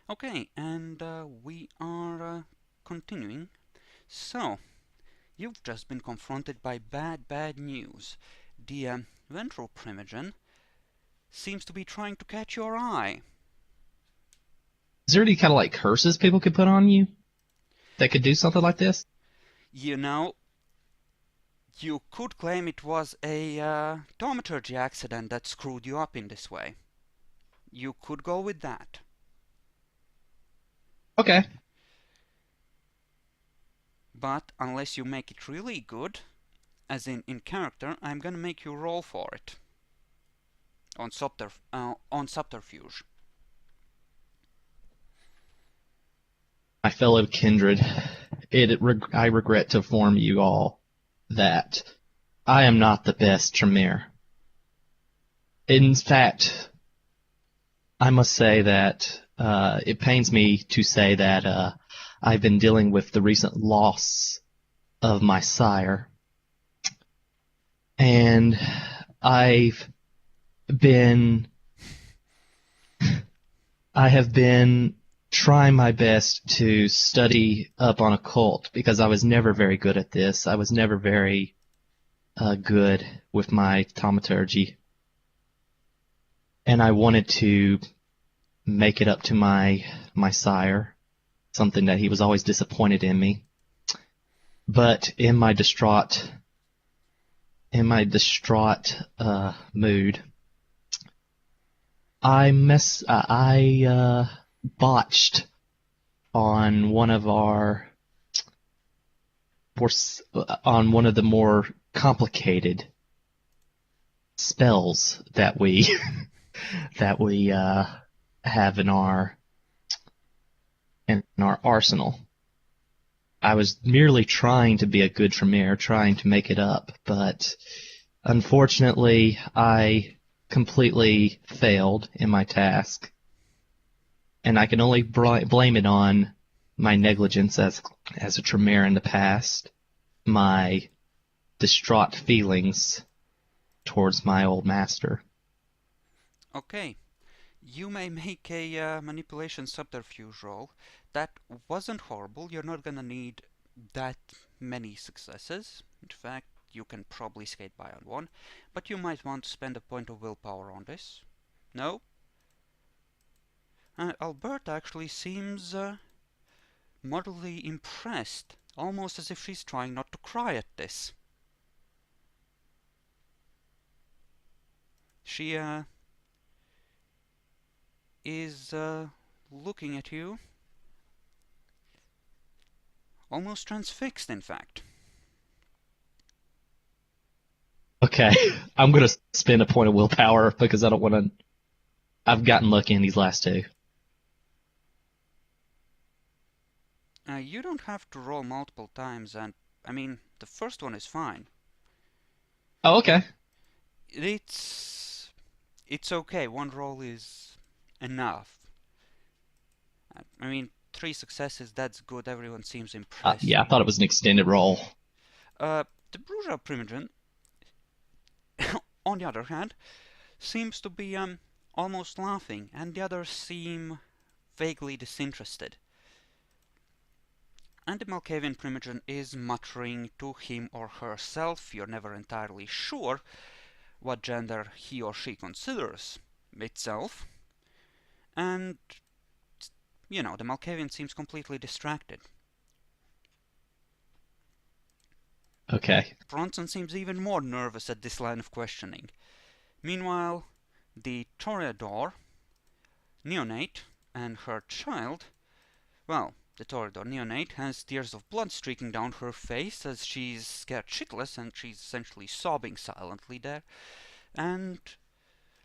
Okay, and we are continuing. So, you've just been confronted by bad news. The ventral primogen seems to be trying to catch your eye. Is there any kind of like curses people could put on you that could do something like this? You know, you could claim it was a thaumaturgy accident that screwed you up in this way. You could go with that. Okay. But unless you make it really good, as in character, I'm gonna make you roll for it on subterfuge. My fellow kindred, I regret to inform you all that I am not the best Tremere. In fact, I must say that it pains me to say that I've been dealing with the recent loss of my sire, and I've been I have been trying my best to study up on occult because I was never very good at this. I was never very good with my thaumaturgy, and I wanted to make it up to my sire, something that he was always disappointed in me. But in my distraught mood, I botched on one of the more complicated spells that we that we have in our arsenal. I was merely trying to be a good Tremere, trying to make it up, but unfortunately I completely failed in my task, and I can only blame it on my negligence as a Tremere in the past, my distraught feelings towards my old master. Okay, you may make a manipulation subterfuge roll. That wasn't horrible. You're not gonna need that many successes. In fact, you can probably skate by on one, but you might want to spend a point of willpower on this. No? Alberta actually seems moderately impressed, almost as if she's trying not to cry at this. She is looking at you, almost transfixed, in fact. Okay, I'm gonna spend a point of willpower because I don't want to. I've gotten lucky in these last two. You don't have to roll multiple times, and I mean, the first one is fine. Oh, okay. It's it's okay. One roll is enough. I mean, three successes, that's good. Everyone seems impressed. Yeah, I thought it was an extended roll. The Bruja Primogen, on the other hand, seems to be almost laughing, and the others seem vaguely disinterested. And the Malkavian Primogen is muttering to him or herself, you're never entirely sure what gender he or she considers itself, and the Malkavian seems completely distracted. Okay. Bronson seems even more nervous at this line of questioning. Meanwhile, the Toreador, neonate, and her child, well, the Toreador neonate has tears of blood streaking down her face as she's scared shitless and she's essentially sobbing silently there. And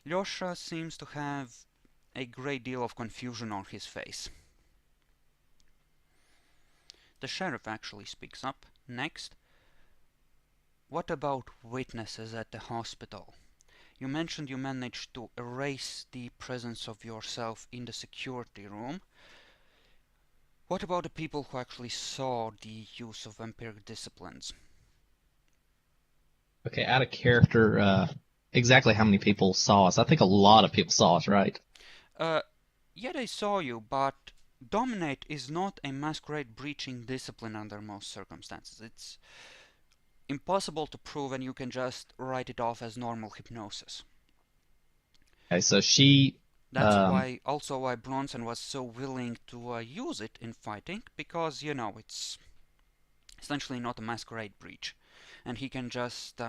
Lyosha seems to have a great deal of confusion on his face. The sheriff actually speaks up next. What about witnesses at the hospital? You mentioned you managed to erase the presence of yourself in the security room. What about the people who actually saw the use of vampiric disciplines? Okay, out of character, exactly how many people saw us? I think a lot of people saw us, right? Uh, yeah, they saw you, but Dominate is not a masquerade breaching discipline under most circumstances. It's impossible to prove, and you can just write it off as normal hypnosis. Okay, so she, That's also why Bronson was so willing to use it in fighting, because, you know, it's essentially not a masquerade breach, and he can just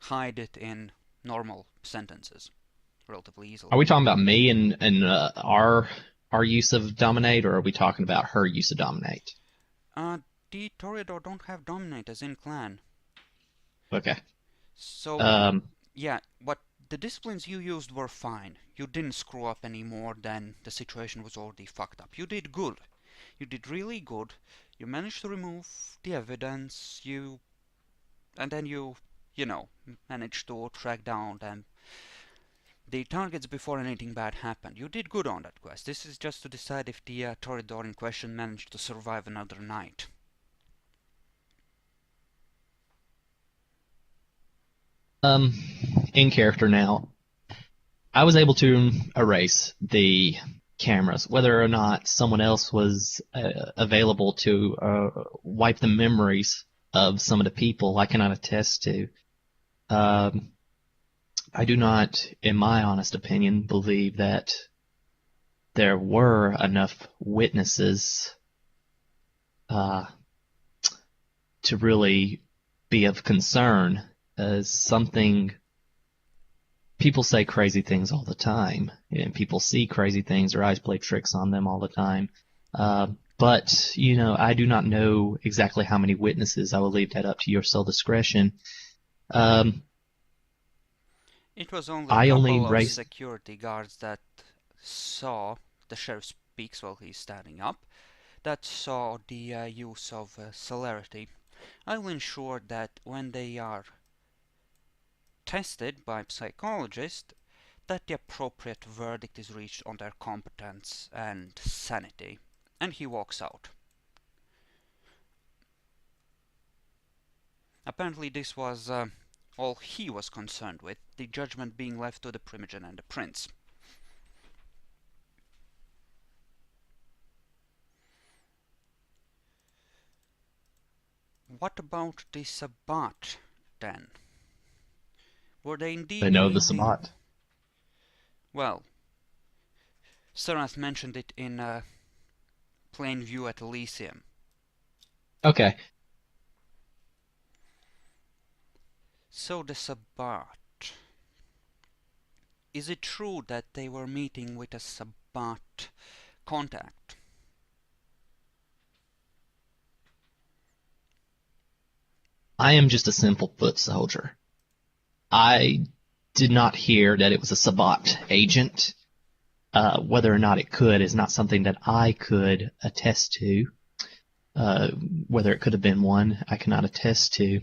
hide it in normal sentences relatively easily. are we talking about me and our use of dominate, or are we talking about her use of dominate? The Toreador don't have Dominate as in clan. Okay. So, Um, yeah, what the disciplines you used were fine. You didn't screw up any more than the situation was already fucked up. You did good. You did really good. You managed to remove the evidence. And then you know, managed to track down the targets before anything bad happened. You did good on that quest. This is just to decide if the Toreador in question managed to survive another night. in character now, I was able to erase the cameras. Whether or not someone else was available to wipe the memories of some of the people, I cannot attest to. Um, I do not, in my honest opinion, believe that there were enough witnesses to really be of concern as something. People say crazy things all the time, and people see crazy things. Their eyes play tricks on them all the time. But, you know, I do not know exactly how many witnesses. I will leave that up to your sole discretion. It was only a I only couple of raised. security guards that saw, the sheriff speaks while he's standing up, that saw the use of celerity. I will ensure that when they are tested by psychologists, that the appropriate verdict is reached on their competence and sanity. And he walks out. Apparently this was all he was concerned with, the judgment being left to the Primogen and the Prince. What about the Sabbat, then? Were they I indeed know the meeting? Sabbat. Well, Serath mentioned it in plain view at Elysium. Okay. So the Sabbat. Is it true that they were meeting with a Sabbat contact? I am just a simple foot soldier. I did not hear that it was a Sabbat agent. Whether or not it could is not something that I could attest to. Whether it could have been one, I cannot attest to.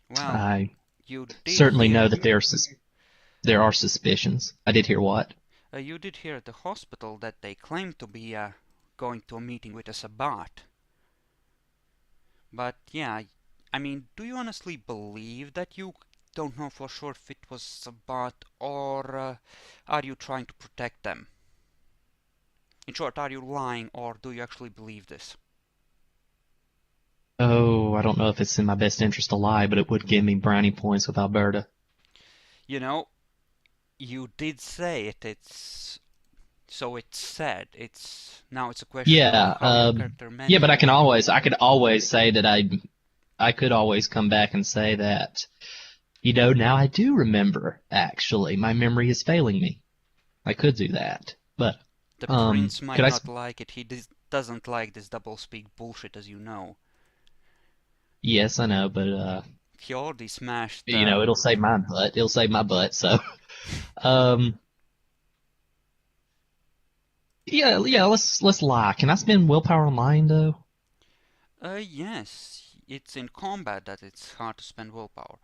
Well, I you did certainly know hear. that there are suspicions. I did hear what? You did hear at the hospital that they claimed to be going to a meeting with a Sabbat. But yeah, I mean, do you honestly believe that you don't know for sure if it was Sabbat, or are you trying to protect them? In short, are you lying, or do you actually believe this? Oh, I don't know if it's in my best interest to lie, but it would give me brownie points with Alberta. You know, you did say it. So it's said. It's a question of Yeah, how your character yeah, meant but it. I could always say that I could always come back and say that, now I do remember, actually. My memory is failing me. I could do that. But, The prince could might I, not like it. He doesn't like this doublespeak bullshit, as you know. yes, I know, but, He already smashed. it'll save my butt. It'll save my butt, so, um, yeah, let's lie. Can I spend willpower on lying, though? Yes, it's in combat that it's hard to spend willpower.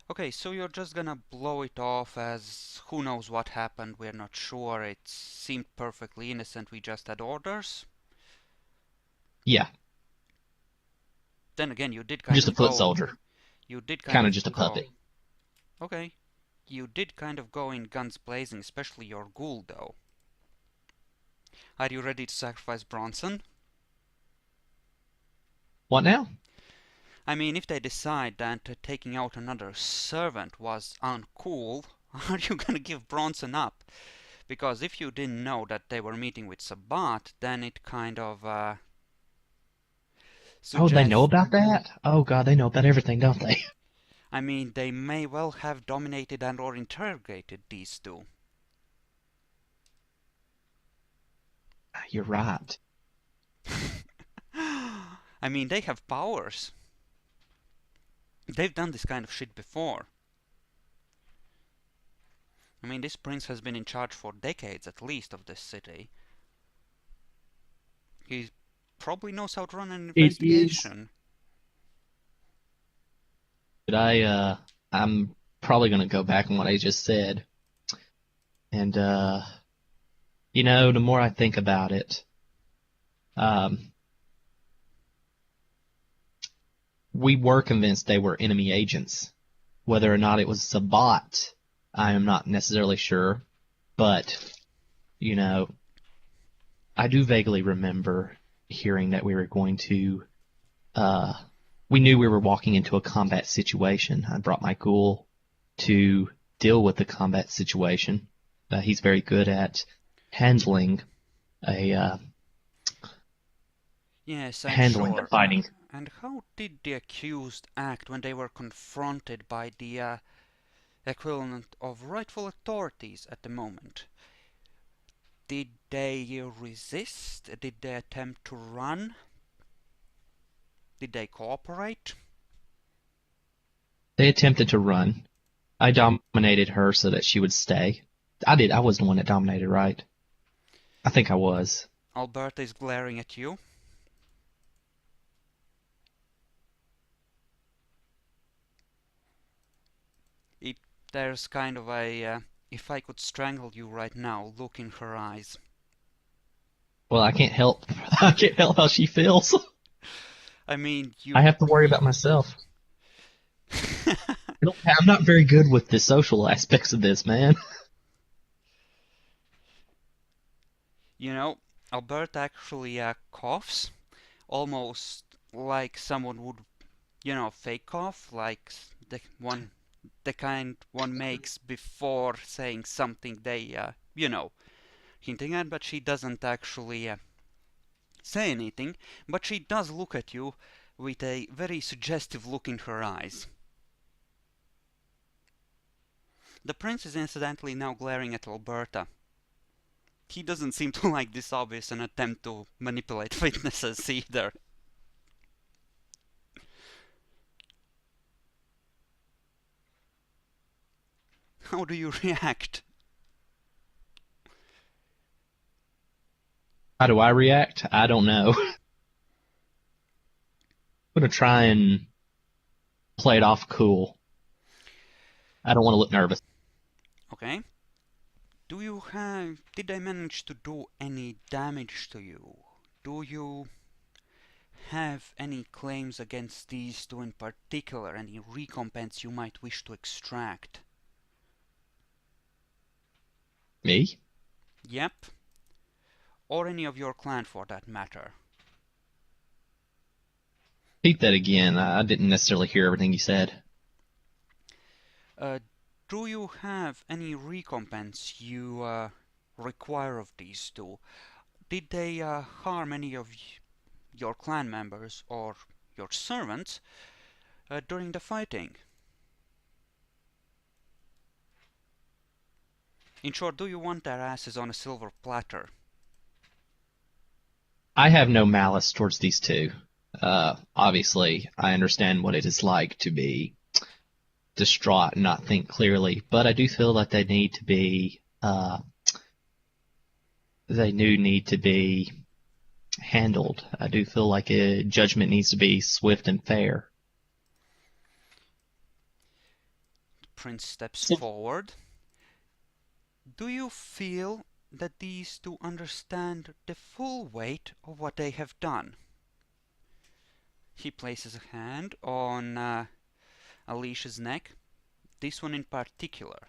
Okay, so you're just gonna blow it off as who knows what happened, we're not sure, it seemed perfectly innocent, we just had orders. Yeah, Then again, you did I'm kind just a of foot go. soldier. You did kind Kind of of just a go. puppet. Okay. You did kind of go in guns blazing, especially your ghoul, though. Are you ready to sacrifice Bronson? What now? I mean, if they decide that taking out another servant was uncool, are you gonna give Bronson up? Because if you didn't know that they were meeting with Sabat, then it kind of Oh, they know suggests. about that? Oh God, they know about everything, don't they? I mean, they may well have dominated and or interrogated these two. You're right. I mean, they have powers. They've done this kind of shit before. I mean, this prince has been in charge for decades at least of this city. He probably knows how to run an It is. investigation. But I'm probably gonna go back on what I just said. And the more I think about it, um, we were convinced they were enemy agents. Whether or not it was Sabat, I am not necessarily sure. But, you know, I do vaguely remember hearing that we were going to, we knew we were walking into a combat situation. I brought my ghoul to deal with the combat situation. He's very good at handling a Yes, I'm handling the sure. fighting. And how did the accused act when they were confronted by the equivalent of rightful authorities at the moment? Did they resist? Did they attempt to run? Did they cooperate? They attempted to run. I dominated her so that she would stay. I did. I was the one that dominated, right? I think I was. Alberta is glaring at you. It, there's kind of a if I could strangle you right now, look in her eyes. Well, I can't help. I can't help how she feels. I mean, I you. have to worry about myself. I'm not very good with the social aspects of this, man. You know, Alberta actually coughs, almost like someone would, fake cough, like the kind one makes before saying something they, hinting at, but she doesn't actually say anything, but she does look at you with a very suggestive look in her eyes. The prince is incidentally now glaring at Alberta. He doesn't seem to like this obvious an attempt to manipulate witnesses either. How do you react? How do I react? I don't know. I'm gonna try and play it off cool. I don't want to look nervous. Okay. Did I manage to do any damage to you? Do you have any claims against these two in particular? Any recompense you might wish to extract? Me? Yep. Or any of your clan for that matter. Repeat that again. I didn't necessarily hear everything you said. Do you have any recompense you require of these two? Did they harm any of your clan members or your servants during the fighting? In short, do you want their asses on a silver platter? I have no malice towards these two. Obviously, I understand what it is like to be distraught and not think clearly, but I do feel that they need to be handled. I do feel like a judgment needs to be swift and fair. The prince steps forward. Do you feel that these two understand the full weight of what they have done? He places a hand on Alicia's neck, this one in particular.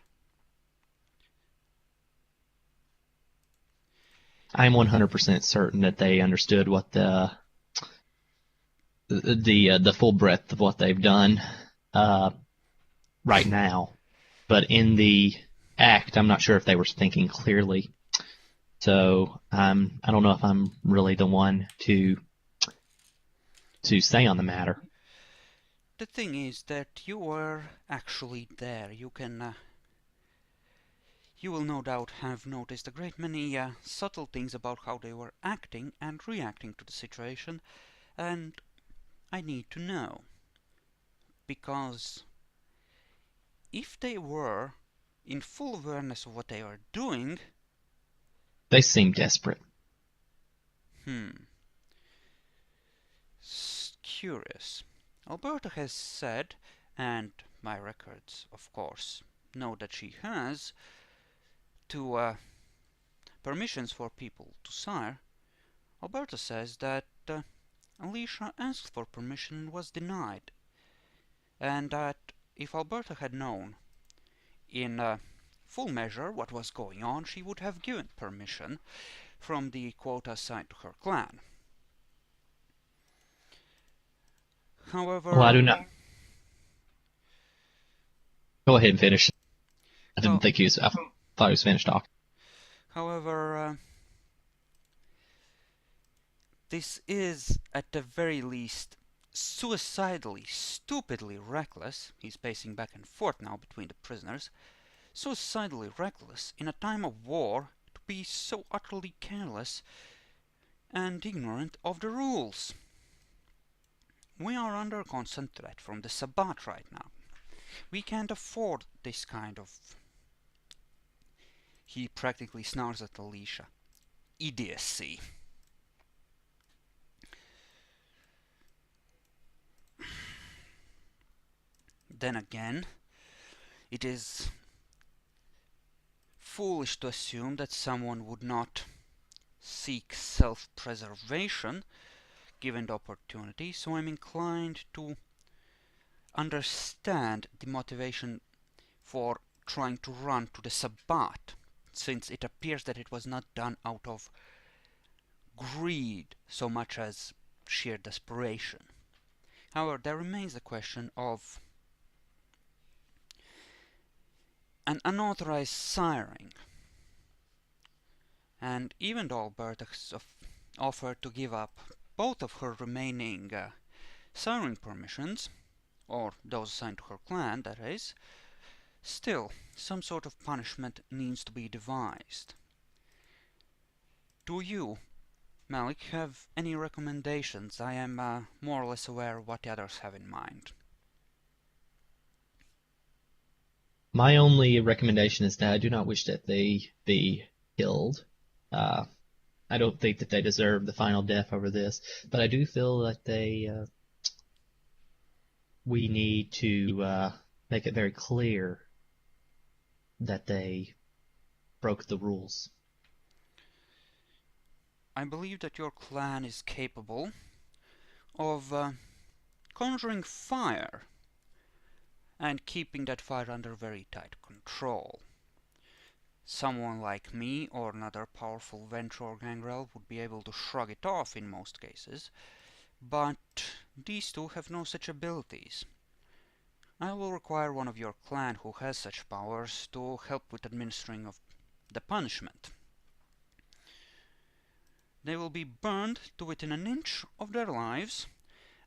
I'm 100% certain that they understood what the full breadth of what they've done right now, but in the act, I'm not sure if they were thinking clearly. So I don't know if I'm really the one to say on the matter. The thing is that you were actually there. You will no doubt have noticed a great many subtle things about how they were acting and reacting to the situation, and I need to know. Because if they were in full awareness of what they were doing, They seem desperate. Curious. Alberta has said, and my records, of course, know that she has, to permissions for people to sire. Alberta says that Alicia asked for permission and was denied, and that if Alberta had known in full measure what was going on, she would have given permission from the quota assigned to her clan. However, Well, I do not. Go ahead and finish. I didn't think he was. I thought he was finished talking. However, this is, at the very least, suicidally, stupidly reckless. He's pacing back and forth now between the prisoners. Suicidally reckless in a time of war to be so utterly careless and ignorant of the rules. We are under constant threat from the Sabbat right now. We can't afford this kind of... He practically snarls at Alicia. Idiocy. Then again, it is foolish to assume that someone would not seek self-preservation given the opportunity, so I'm inclined to understand the motivation for trying to run to the Sabbat, since it appears that it was not done out of greed so much as sheer desperation. However, there remains the question of an unauthorized siring, and even though Alberta offered to give up both of her remaining siring permissions, or those assigned to her clan, that is, still, some sort of punishment needs to be devised. Do you, Malik, have any recommendations? I am more or less aware of what the others have in mind. My only recommendation is that I do not wish that they be killed. I don't think that they deserve the final death over this, but I do feel that we need to make it very clear that they broke the rules. I believe that your clan is capable of conjuring fire and keeping that fire under very tight control. Someone like me or another powerful Venture or Gangrel would be able to shrug it off in most cases, but these two have no such abilities. I will require one of your clan who has such powers to help with administering of the punishment. They will be burned to within an inch of their lives,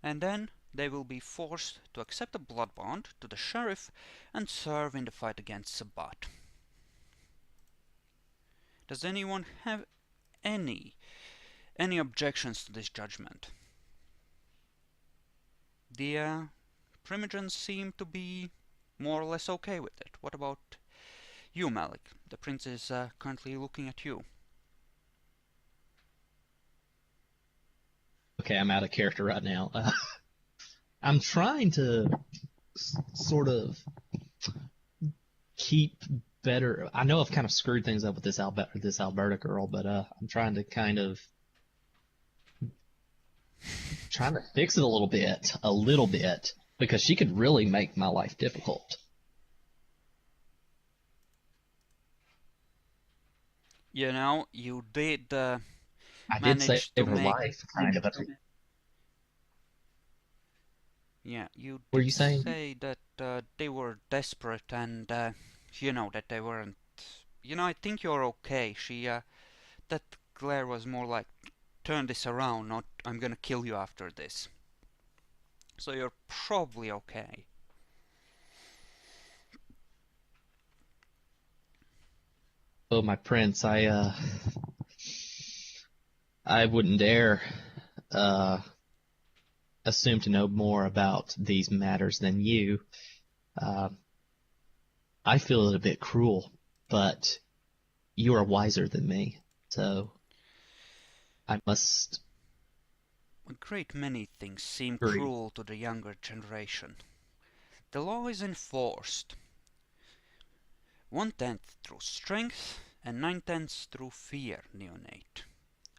and then they will be forced to accept a blood bond to the sheriff and serve in the fight against Sabbat. Does anyone have any objections to this judgment? The Primogens seem to be more or less okay with it. What about you, Malik? The prince is currently looking at you. Okay, I'm out of character right now. I'm trying to sort of keep better. I know I've kind of screwed things up with this Alberta girl, but I'm trying to trying to fix it a little bit, because she could really make my life difficult. You know, you did I did save manage to her make. life, kind of. What Yeah, you were did you saying? say that they were desperate and you know that they weren't. You know, I think you're okay. That glare was more like, turn this around, not I'm gonna kill you after this. So you're probably okay. Oh, my prince, I wouldn't dare uh assume to know more about these matters than you. Uh, I feel it a bit cruel, but you are wiser than me, so I must A great many things seem agree. cruel to the younger generation. The law is enforced 1/10 through strength and 9/10 through fear, neonate.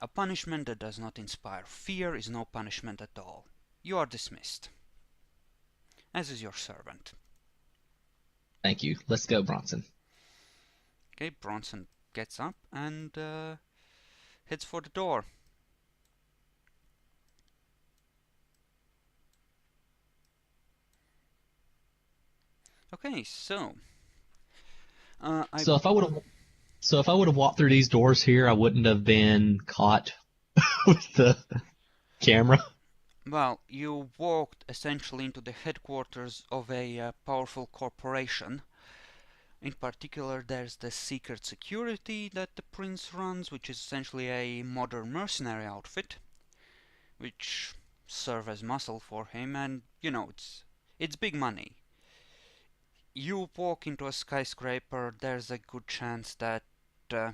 A punishment that does not inspire fear is no punishment at all. You are dismissed, as is your servant. Thank you. Let's go, Bronson. Okay, Bronson gets up and heads for the door. Okay, so I So if I would have so if I would have walked through these doors here, I wouldn't have been caught with the camera. well, you walked essentially into the headquarters of a powerful corporation. In particular, there's the secret security that the prince runs, which is essentially a modern mercenary outfit, which serve as muscle for him, and you know it's big money. You walk into a skyscraper, there's a good chance that uh,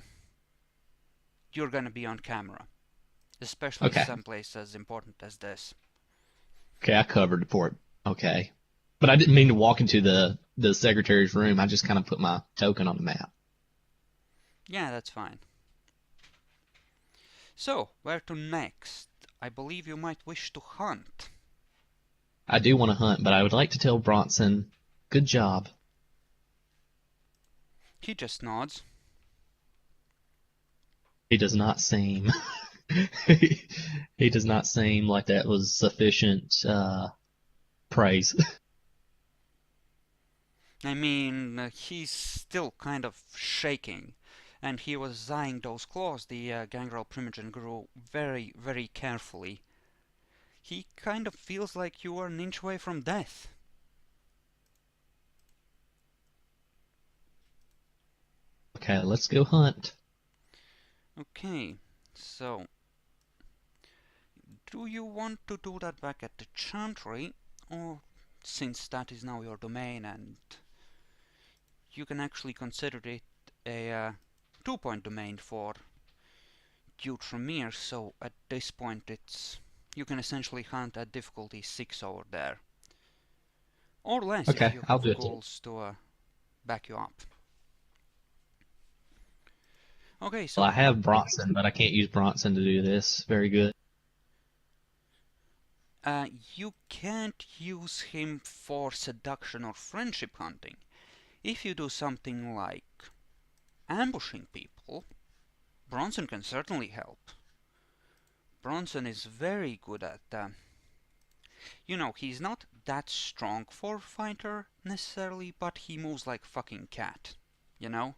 you're gonna be on camera, especially Okay. someplace as important as this. Okay, I covered the port. Okay. But I didn't mean to walk into the secretary's room. I just kind of put my token on the map. Yeah, that's fine. So, where to next? I believe you might wish to hunt. I do want to hunt, but I would like to tell Bronson, good job. He just nods. He does not seem he does not seem like that was sufficient praise. I mean, he's still kind of shaking, and he was eyeing those claws the gangrel primogen grew very, very carefully. He kind of feels like you are an inch away from death. Okay, let's go hunt. Okay, so do you want to do that back at the Chantry, or since that is now your domain and you can actually consider it a 2-point domain for Tremere, so at this point you can essentially hunt at difficulty 6 over there. Or less if Okay, you I'll have do it. goals to back you up. Okay, Well, so I have Bronson, but I can't use Bronson to do this. Very good. you can't use him for seduction or friendship hunting. If you do something like ambushing people, Bronson can certainly help. Bronson is very good at, you know, he's not that strong for fighter necessarily, but he moves like fucking cat, you know?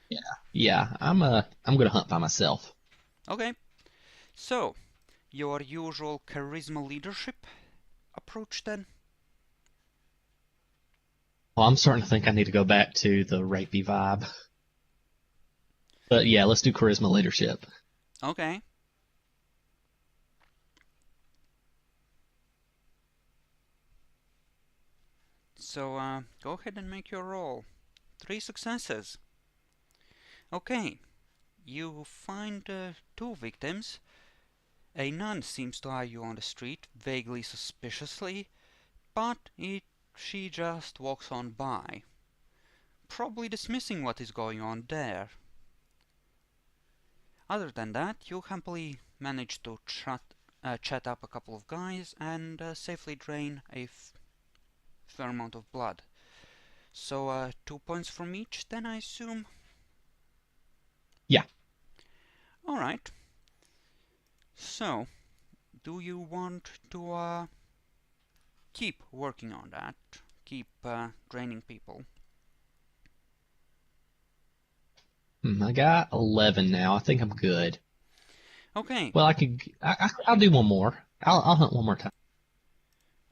Yeah. Yeah, I'm gonna hunt by myself. Okay, so your usual charisma leadership approach then? Well, I'm starting to think I need to go back to the rapey vibe. But yeah, let's do charisma leadership. Okay, so go ahead and make your roll. 3 successes. Okay, you find 2 victims. A nun seems to eye you on the street, vaguely suspiciously, but she just walks on by, probably dismissing what is going on there. Other than that, you happily manage to chat up a couple of guys and safely drain a fair amount of blood. So 2 points from each, then I assume? Yeah. Alright. So, do you want to keep working on that? Keep draining people? I got 11 now. I think I'm good. Okay, Well, I'll do one more. I'll hunt one more time.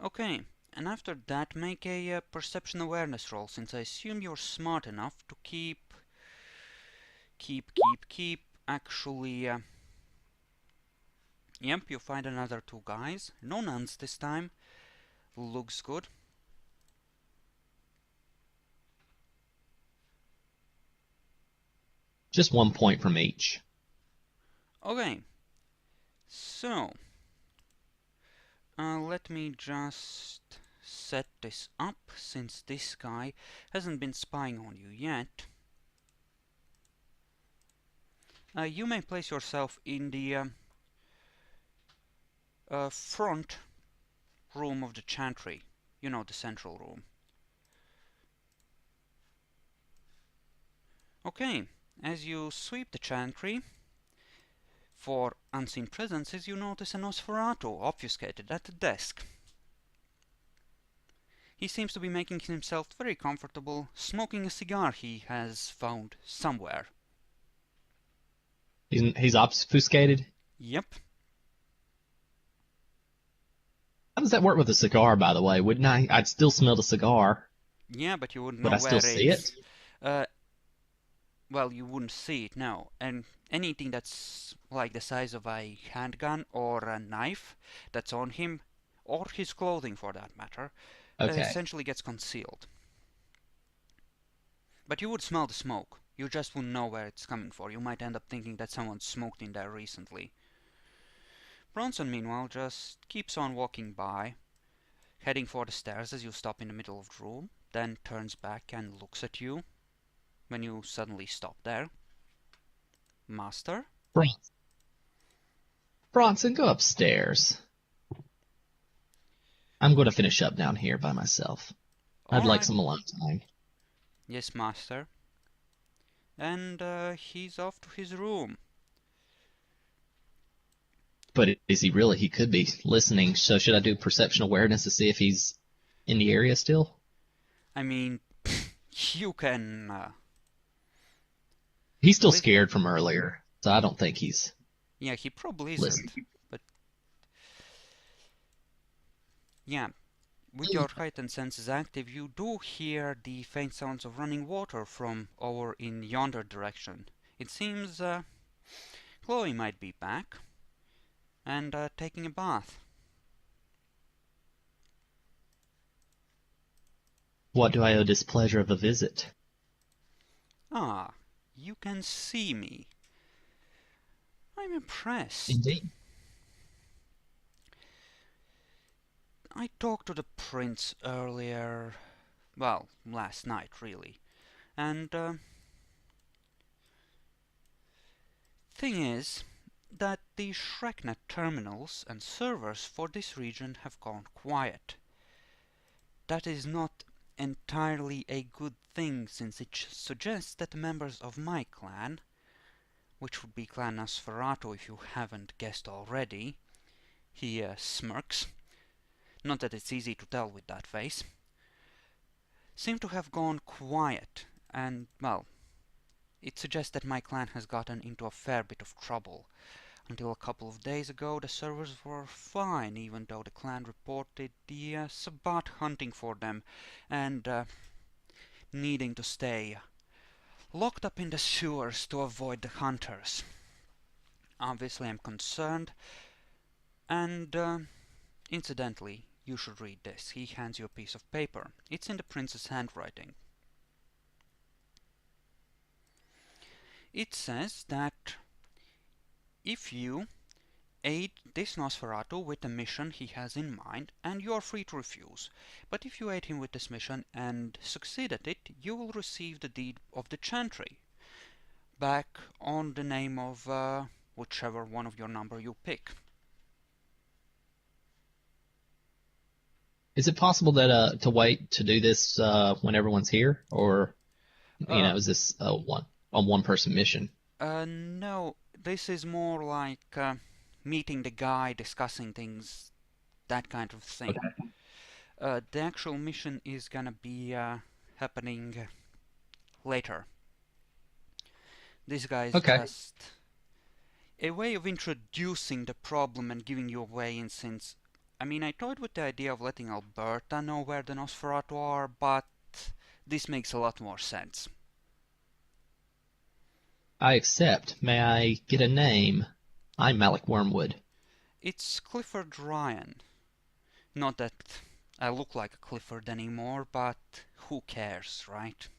okay. And after that, make a perception awareness roll, since I assume you're smart enough to keep. Actually, yep, you find another two guys. No nuns this time. Looks good. Just 1 point from each. Okay, so let me just set this up, since this guy hasn't been spying on you yet. You may place yourself in the front room of the Chantry. You know, the central room. Okay, as you sweep the Chantry for unseen presences, you notice a Nosferatu obfuscated at the desk. He seems to be making himself very comfortable, smoking a cigar he has found somewhere. He's obfuscated? Yep. How does that work with a cigar, by the way? Wouldn't I? I'd still smell the cigar. Yeah, but you wouldn't Would know I still where see it? well, you wouldn't see it, no. And anything that's like the size of a handgun or a knife that's on him, or his clothing for that matter, Okay. essentially gets concealed. But you would smell the smoke. You just wouldn't know where it's coming from. You might end up thinking that someone smoked in there recently. Bronson, meanwhile, just keeps on walking by, heading for the stairs as you stop in the middle of the room, then turns back and looks at you when you suddenly stop there. Master? Bronson, go upstairs. I'm going to finish up down here by myself. I'd like Alright. some alone time. Yes, master. And he's off to his room. But is he really? He could be listening. So should I do perception awareness to see if he's in the area still? I mean, you can... He's still scared from earlier, so I don't think he's yeah, he probably isn't. listening. But yeah, with your heightened senses active, you do hear the faint sounds of running water from over in yonder direction. It seems Chloe might be back and taking a bath. What do I owe this pleasure of a visit? Ah, you can see me. I'm impressed. Indeed. I talked to the prince earlier, well, last night really, and thing is that the ShrekNet terminals and servers for this region have gone quiet. That is not entirely a good thing, since it suggests that the members of my clan, which would be Clan Nosferatu if you haven't guessed already, he smirks, not that it's easy to tell with that face, seem to have gone quiet, and, well, it suggests that my clan has gotten into a fair bit of trouble. Until a couple of days ago, the servers were fine, even though the clan reported the Sabbat hunting for them and needing to stay locked up in the sewers to avoid the hunters. Obviously, I'm concerned, and incidentally, you should read this. He hands you a piece of paper. It's in the prince's handwriting. It says that if you aid this Nosferatu with the mission he has in mind, and you are free to refuse, but if you aid him with this mission and succeed at it, you will receive the deed of the Chantry back on the name of whichever one of your number you pick. Is it possible that to wait to do this when everyone's here, or is this a one person mission? No, this is more like meeting the guy, discussing things, that kind of thing. Okay. The actual mission is gonna be happening later. This guy is Okay. just a way of introducing the problem and giving you a way in, since I mean I toyed with the idea of letting Alberta know where the Nosferatu are, but this makes a lot more sense. I accept. May I get a name? I'm Malik Wormwood. It's Clifford Ryan. Not that I look like a Clifford anymore, but who cares, right?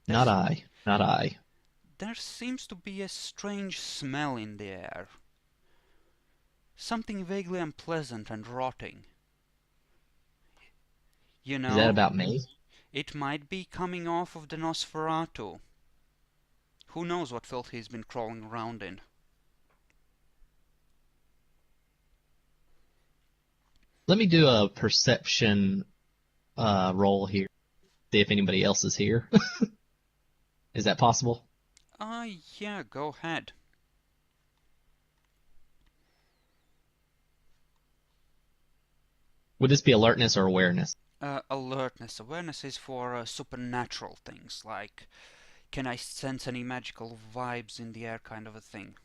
Not There's, I. Not I. there seems to be a strange smell in the air. Something vaguely unpleasant and rotting. You Is that know, about me? it might be coming off of the Nosferatu. Who knows what filth he's been crawling around in. Let me do a perception roll here. See if anybody else is here. Is that possible? Yeah, go ahead. Would this be alertness or awareness? Alertness. Awareness is for supernatural things, like can I sense any magical vibes in the air kind of a thing.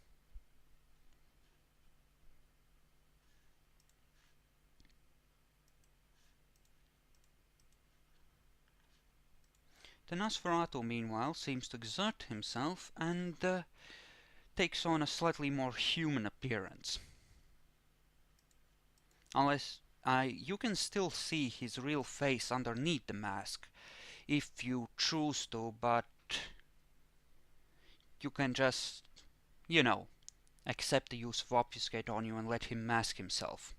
The Nosferatu, meanwhile, seems to exert himself and takes on a slightly more human appearance. Unless you can still see his real face underneath the mask, if you choose to, but you can just, you know, accept the use of obfuscate on you and let him mask himself.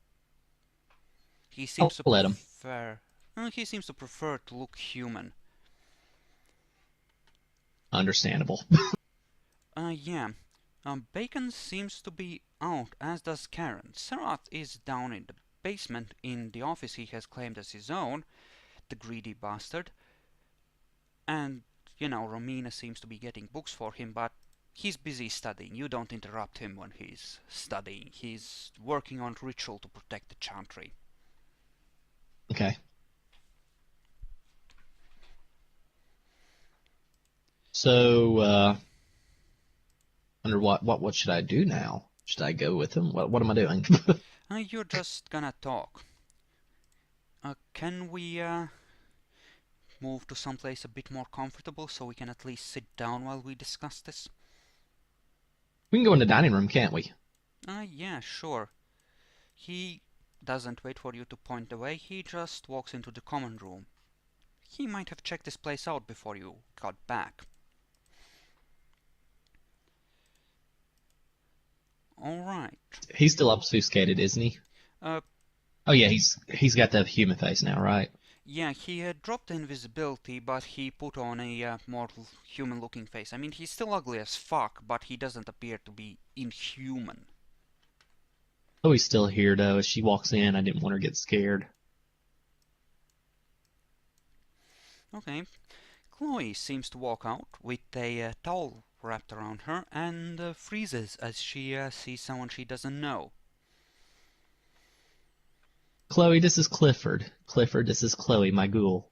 He seems I'll to let him. prefer to look human. Understandable. Yeah. Bacon seems to be out, as does Karen. Serath is down in the basement in the office he has claimed as his own, the greedy bastard. And, you know, Romina seems to be getting books for him, but he's busy studying. You don't interrupt him when he's studying. He's working on ritual to protect the Chantry. Okay. So, under what should I do now? Should I go with him? What am I doing? You're just gonna talk. Can we move to someplace a bit more comfortable so we can at least sit down while we discuss this? We can go in the dining room, can't we? Yeah, sure. He doesn't wait for you to point the way, he just walks into the common room. He might have checked this place out before you got back. Alright. He's still obfuscated, isn't he? Uh, Oh yeah, he's got the human face now, right? yeah, he had dropped the invisibility, but he put on a more human-looking face. I mean, he's still ugly as fuck, but he doesn't appear to be inhuman. Oh, he's still here though. As she walks in, I didn't want her to get scared. Okay. Chloe seems to walk out with a towel wrapped around her and freezes as she sees someone she doesn't know. Chloe, this is Clifford. Clifford, this is Chloe, my ghoul.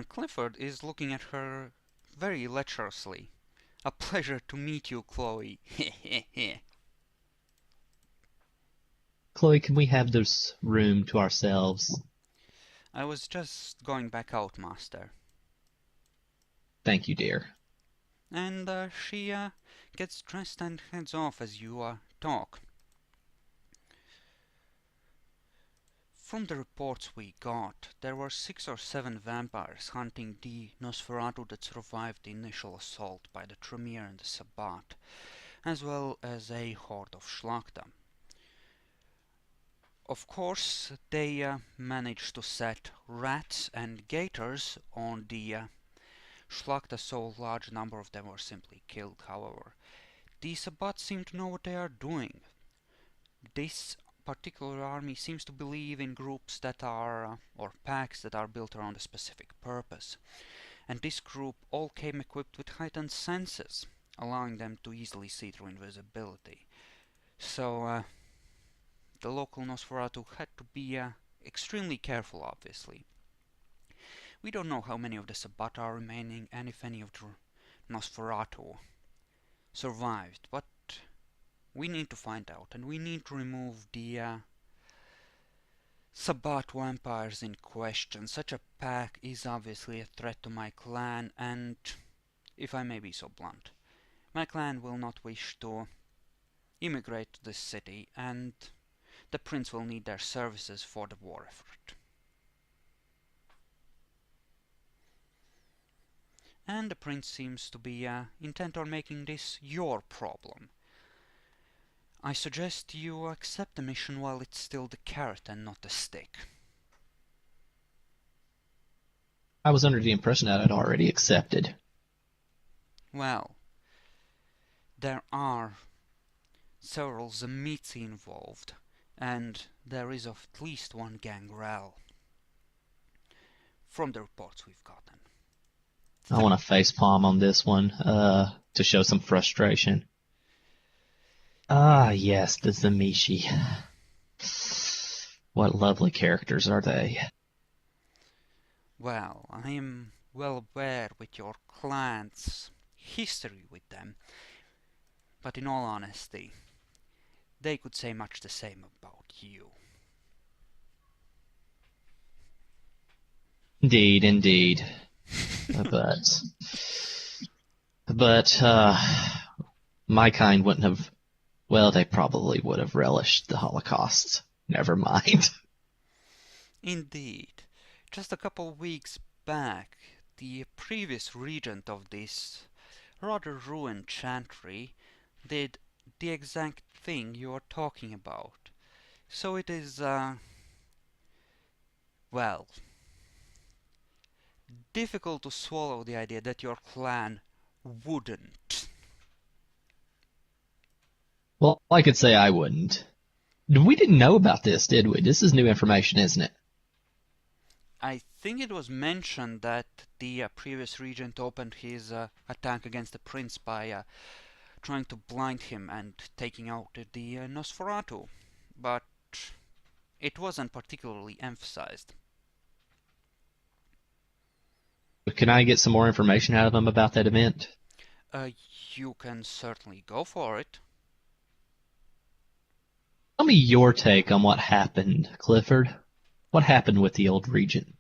Clifford is looking at her very lecherously. A pleasure to meet you, Chloe. Heh. Chloe, can we have this room to ourselves? I was just going back out, Master. Thank you, dear. And she gets dressed and heads off as you talk. From the reports we got, there were 6 or 7 vampires hunting the Nosferatu that survived the initial assault by the Tremere and the Sabbat, as well as a horde of Schlachta. Of course, they managed to set rats and gators on the Schlachta, so a large number of them were simply killed. However, the Sabbat seem to know what they are doing. This particular army seems to believe in groups that are, or packs that are built around a specific purpose. And this group all came equipped with heightened senses. allowing them to easily see through invisibility. So the local Nosferatu had to be extremely careful, obviously. We don't know how many of the Sabbat are remaining, and if any of the Nosferatu survived, but we need to find out, and we need to remove the Sabbat vampires in question. Such a pack is obviously a threat to my clan, and if I may be so blunt, my clan will not wish to immigrate to this city, and the prince will need their services for the war effort. And the prince seems to be intent on making this your problem. I suggest you accept the mission while it's still the carrot and not the stick. I was under the impression that I'd already accepted. Well, there are several Zamitzi involved, and there is at least one gangrel, from the reports we've gotten. I want to facepalm on this one to show some frustration. Ah, yes, the Zamishi. What lovely characters are they? Well, I am well aware with your clan's history with them, but in all honesty, they could say much the same about you. Indeed, indeed. But my kind wouldn't have, well, they probably would have relished the Holocaust. Never mind. Indeed. Just a couple weeks back, the previous regent of this rather ruined Chantry did the exact thing you are talking about. So it is, well, difficult to swallow the idea that your clan wouldn't. Well, I could say I wouldn't. We didn't know about this, did we? This is new information, isn't it? I think it was mentioned that the previous regent opened his attack against the prince by trying to blind him and taking out the Nosferatu, but it wasn't particularly emphasized. Can I get some more information out of them about that event? You can certainly go for it. Tell me your take on what happened, Clifford. What happened with the old regent?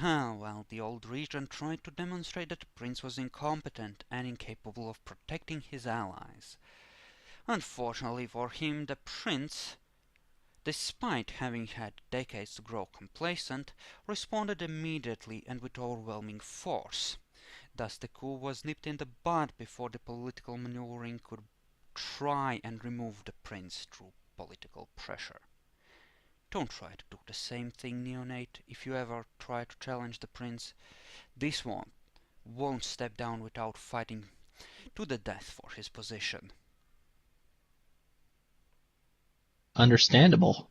Well, the old regent tried to demonstrate that the prince was incompetent and incapable of protecting his allies. Unfortunately for him, the prince, despite having had decades to grow complacent, responded immediately and with overwhelming force. Thus the coup was nipped in the bud before the political maneuvering could try and remove the prince through political pressure. Don't try to do the same thing, neonate. If you ever try to challenge the prince, this one won't step down without fighting to the death for his position. Understandable.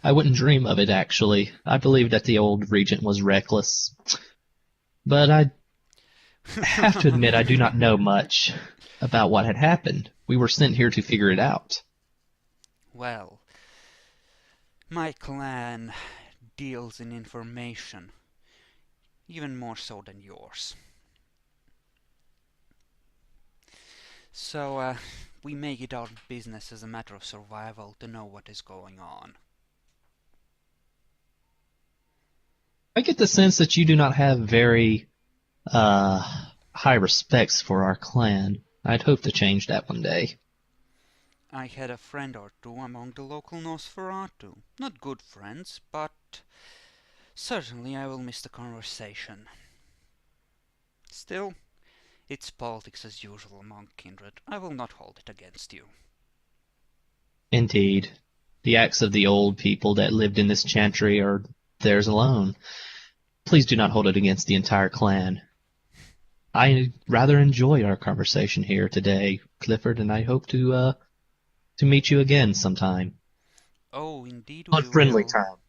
I wouldn't dream of it, actually. I believe that the old regent was reckless. But I have to admit I do not know much about what had happened. We were sent here to figure it out. Well, my clan deals in information, even more so than yours. So, we make it our business as a matter of survival to know what is going on. I get the sense that you do not have very high respects for our clan. I'd hope to change that one day. I had a friend or two among the local Nosferatu. Not good friends, but certainly I will miss the conversation. Still, it's politics as usual among kindred. I will not hold it against you. Indeed. The acts of the old people that lived in this chantry are theirs alone. Please do not hold it against the entire clan. I rather enjoy our conversation here today, Clifford, and I hope to meet you again sometime. Oh, indeed we On friendly will. terms.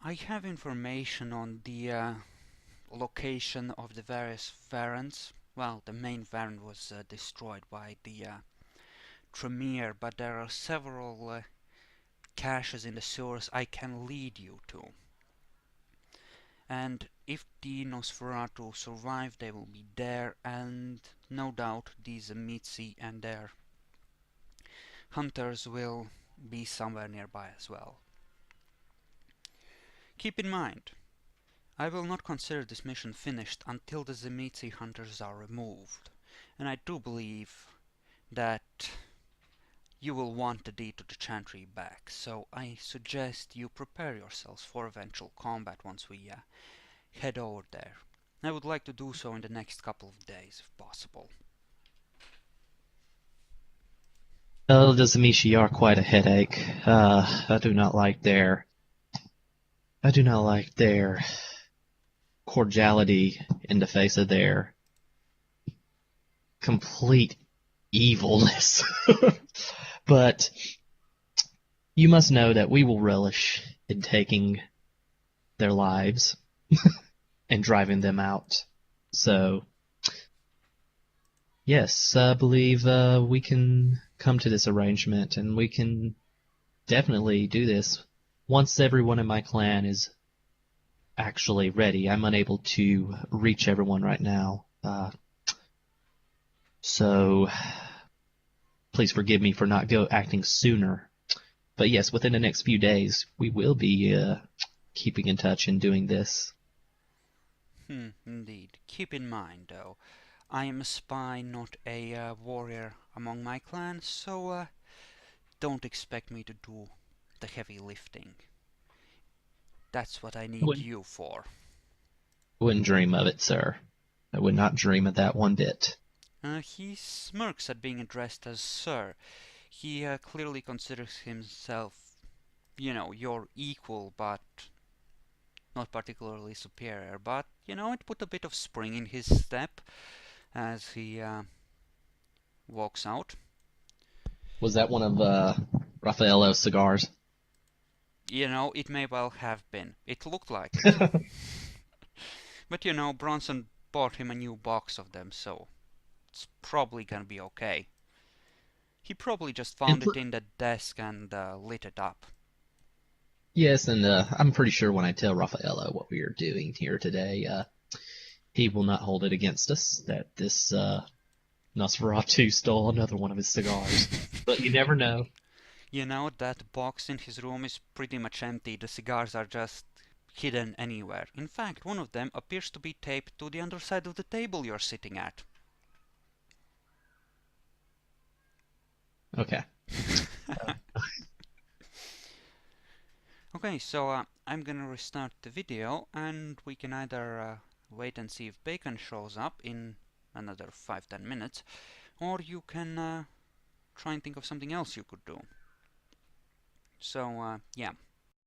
I have information on the location of the various variants well, the main variant was destroyed by the Tremere, but there are several caches in the sewers I can lead you to. And if the Nosferatu survive, they will be there, and no doubt these Mitzi and their hunters will be somewhere nearby as well. Keep in mind, I will not consider this mission finished until the Tzimisce hunters are removed, and I do believe that you will want the deed to the Chantry back, so I suggest you prepare yourselves for eventual combat once we head over there. I would like to do so in the next couple of days, if possible. Oh, the Tzimisce are quite a headache. I do not like their cordiality in the face of their complete evilness. But you must know that we will relish in taking their lives and driving them out. So, yes, I believe we can come to this arrangement, and we can definitely do this once everyone in my clan is actually ready. I'm unable to reach everyone right now. So please forgive me for not acting sooner. But yes, within the next few days, we will be keeping in touch and doing this. Indeed. Keep in mind, though, I am a spy, not a warrior among my clan, so don't expect me to do the heavy lifting. That's what I need you for. Wouldn't dream of it, sir. I would not dream of that one bit. He smirks at being addressed as Sir. He clearly considers himself, you know, your equal, but not particularly superior. But, you know, it put a bit of spring in his step as he walks out. Was that one of Raffaello's cigars? You know, it may well have been. It looked like it. But, you know, Bronson bought him a new box of them, so it's probably gonna be okay. He probably just found it in the desk and lit it up. Yes, and I'm pretty sure when I tell Raffaello what we are doing here today, he will not hold it against us that this Nosferatu stole another one of his cigars. But you never know. You know, that box in his room is pretty much empty. The cigars are just hidden anywhere. In fact, one of them appears to be taped to the underside of the table you're sitting at. Okay. Okay, so I'm gonna restart the video, and we can either wait and see if Bacon shows up in another 5-10 minutes, or you can try and think of something else you could do. So, yeah.